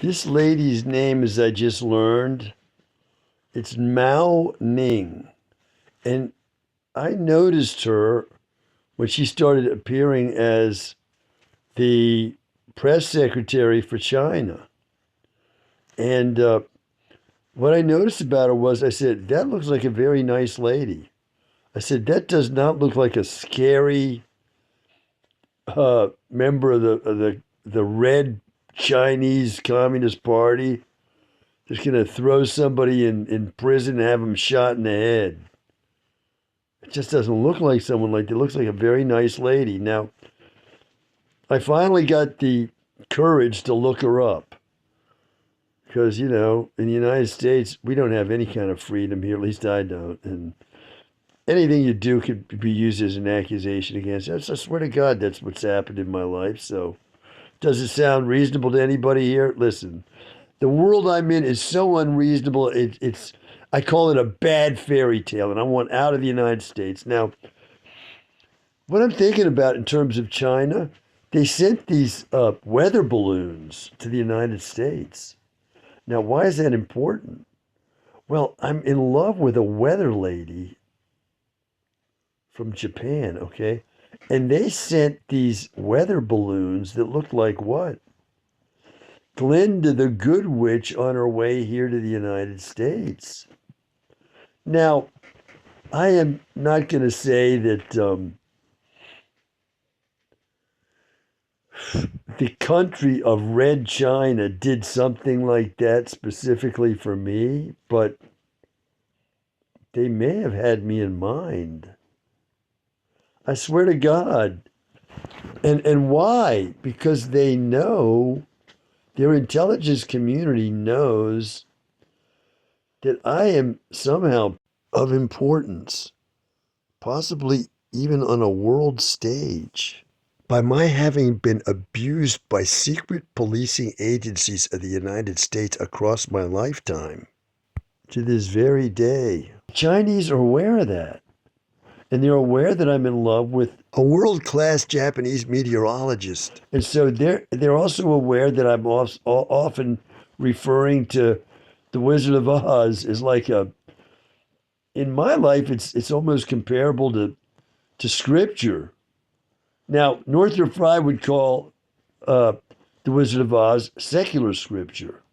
This lady's name, as I just learned, it's Mao Ning. And I noticed her when she started appearing as the press secretary for China. And what I noticed about her was I said, that looks like a very nice lady. I said, that does not look like a scary member of the red Chinese Communist Party that's going to throw somebody in prison and have them shot in the head. It just doesn't look like someone like that. It looks like a very nice lady. Now, I finally got the courage to look her up because, in the United States, we don't have any kind of freedom here. At least I don't. And anything you do could be used as an accusation against us. I swear to God, that's what's happened in my life. So, does it sound reasonable to anybody here? Listen, the world I'm in is so unreasonable. It's I call it a bad fairy tale, and I want out of the United States. Now, what I'm thinking about in terms of China, they sent these weather balloons to the United States. Now, why is that important? Well, I'm in love with a weather lady from Japan, okay? And they sent these weather balloons that looked like what? Glinda the Good Witch on her way here to the United States. Now, I am not going to say that the country of Red China did something like that specifically for me, but they may have had me in mind. I swear to God. And why? Because they know, their intelligence community knows that I am somehow of importance, possibly even on a world stage. By my having been abused by secret policing agencies of the United States across my lifetime to this very day. Chinese are aware of that. And they're aware that I'm in love with a world-class Japanese meteorologist. And so they're also aware that I'm often referring to the Wizard of Oz as like a in my life it's almost comparable to scripture. Now, Northrop Frye would call uh, The Wizard of Oz secular scripture.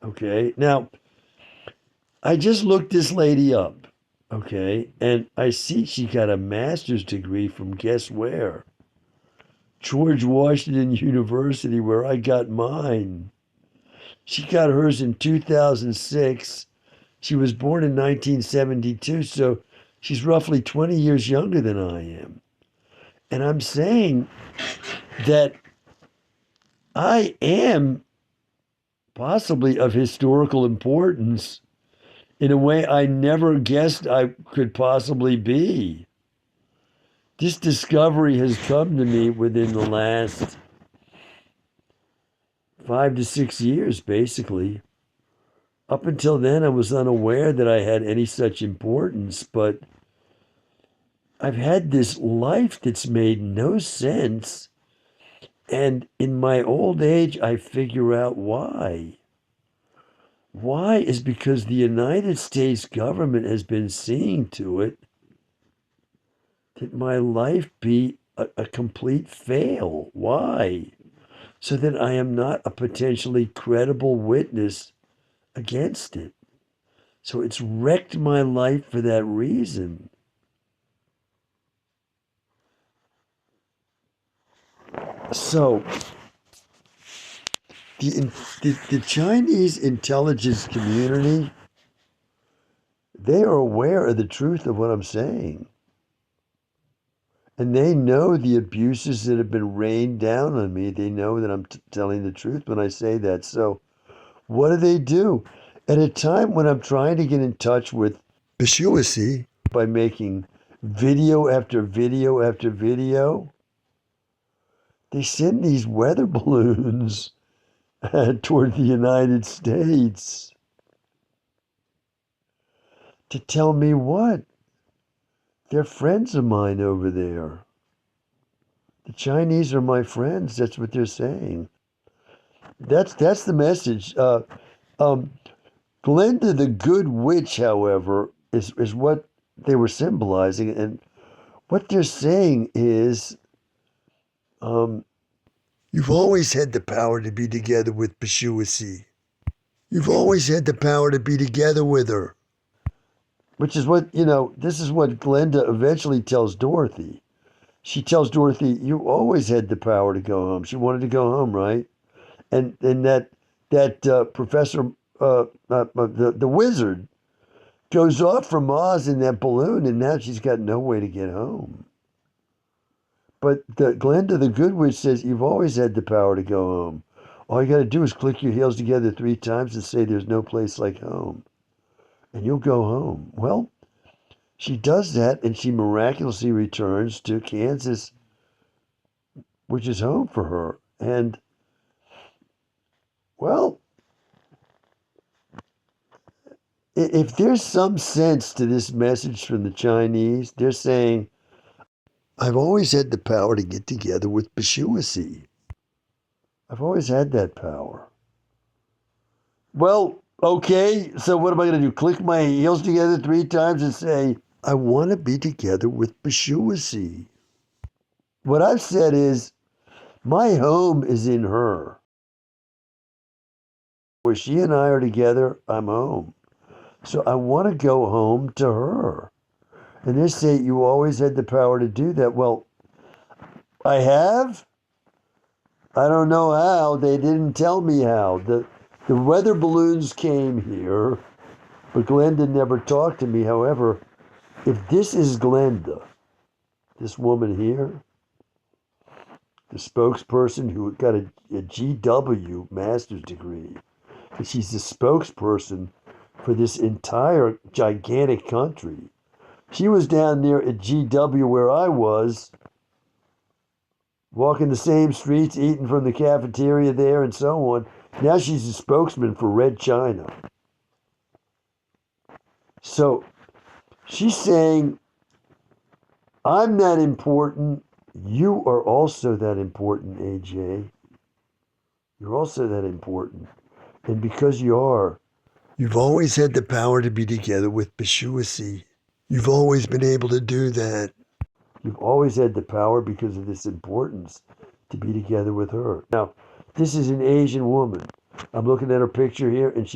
Okay. Now, I just looked this lady up. Okay. And I see she got a master's degree from guess where? George Washington University, where I got mine. She got hers in 2006. She was born in 1972. So she's roughly 20 years younger than I am. And I'm saying that I am possibly of historical importance in a way I never guessed I could possibly be. This discovery has come to me within the last 5 to 6 years, basically. Up until then, I was unaware that I had any such importance, but I've had this life that's made no sense. And in my old age, I figure out why. Why is because the United States government has been seeing to it that my life be a complete fail. Why? So that I am not a potentially credible witness against it. So it's wrecked my life for that reason. So the Chinese intelligence community, they are aware of the truth of what I'm saying. And they know the abuses that have been rained down on me. They know that I'm telling the truth when I say that. So what do? At a time when I'm trying to get in touch with Bishuasi by making video after video after video, they send these weather balloons toward the United States to tell me what? They're friends of mine over there. The Chinese are my friends. That's what they're saying. That's the message. Um, Glinda the Good Witch, however, is what they were symbolizing, and what they're saying is, um, you've always had the power to be together with Bashuasi. You've always had the power to be together with her. Which is what, this is what Glinda eventually tells Dorothy. She tells Dorothy, you always had the power to go home. She wanted to go home, right? And that Professor, the wizard, goes off from Oz in that balloon, and now she's got no way to get home. But the Glinda, the Good Witch, says, you've always had the power to go home. All you got to do is click your heels together 3 times and say there's no place like home. And you'll go home. Well, she does that, and she miraculously returns to Kansas, which is home for her. And, well, if there's some sense to this message from the Chinese, they're saying, I've always had the power to get together with Bashuasi. I've always had that power. Well, okay, so what am I going to do? Click my heels together 3 times and say, I want to be together with Bashuasi. What I've said is, my home is in her. Where she and I are together, I'm home. So I want to go home to her. And they say, you always had the power to do that. Well, I have. I don't know how. They didn't tell me how. The weather balloons came here, but Glenda never talked to me. However, if this is Glenda, this woman here, the spokesperson who got a GW master's degree, and she's the spokesperson for this entire gigantic country. She was down there at GW where I was, walking the same streets, eating from the cafeteria there, and so on. Now she's a spokesman for Red China. So she's saying, I'm that important. You are also that important, AJ. You're also that important. And because you are, you've always had the power to be together with Bashuasi. You've always been able to do that. You've always had the power because of this importance to be together with her. Now, this is an Asian woman. I'm looking at her picture here, and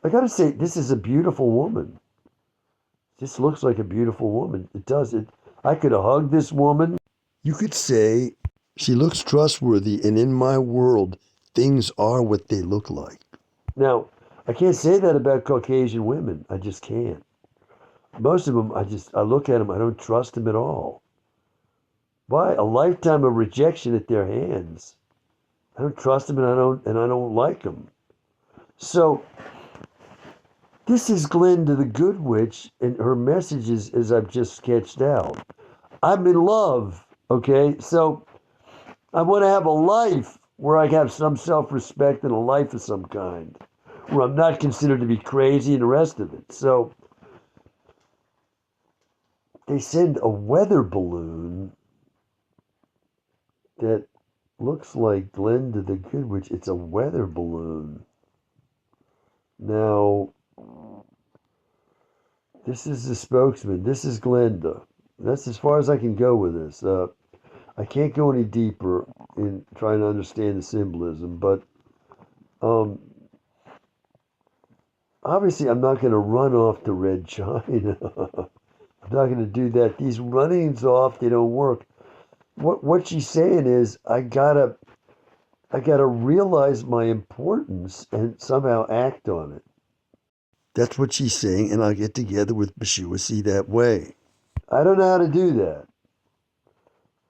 I gotta say, this is a beautiful woman. This looks like a beautiful woman. It does. I could have hugged this woman. You could say, she looks trustworthy, and in my world, things are what they look like. Now, I can't say that about Caucasian women. I just can't. Most of them, I look at them, I don't trust them at all. Why? A lifetime of rejection at their hands. I don't trust them, and I don't like them. So this is Glinda the Good Witch, and her message is, as I've just sketched out. I'm in love, okay? So I want to have a life where I have some self-respect and a life of some kind, where I'm not considered to be crazy and the rest of it. So they send a weather balloon that looks like Glinda the Good Witch. It's a weather balloon. Now, this is the spokesman. This is Glinda. That's as far as I can go with this. I can't go any deeper in trying to understand the symbolism, but um, obviously I'm not going to run off to Red China. I'm not going to do that. These runnings off, they don't work. What she's saying is, I gotta realize my importance and somehow act on it. That's what she's saying, and I'll get together with Bashuasi that way. I don't know how to do that.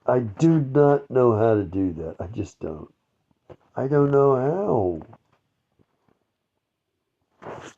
I do not know how to do that. I just don't. I don't know how.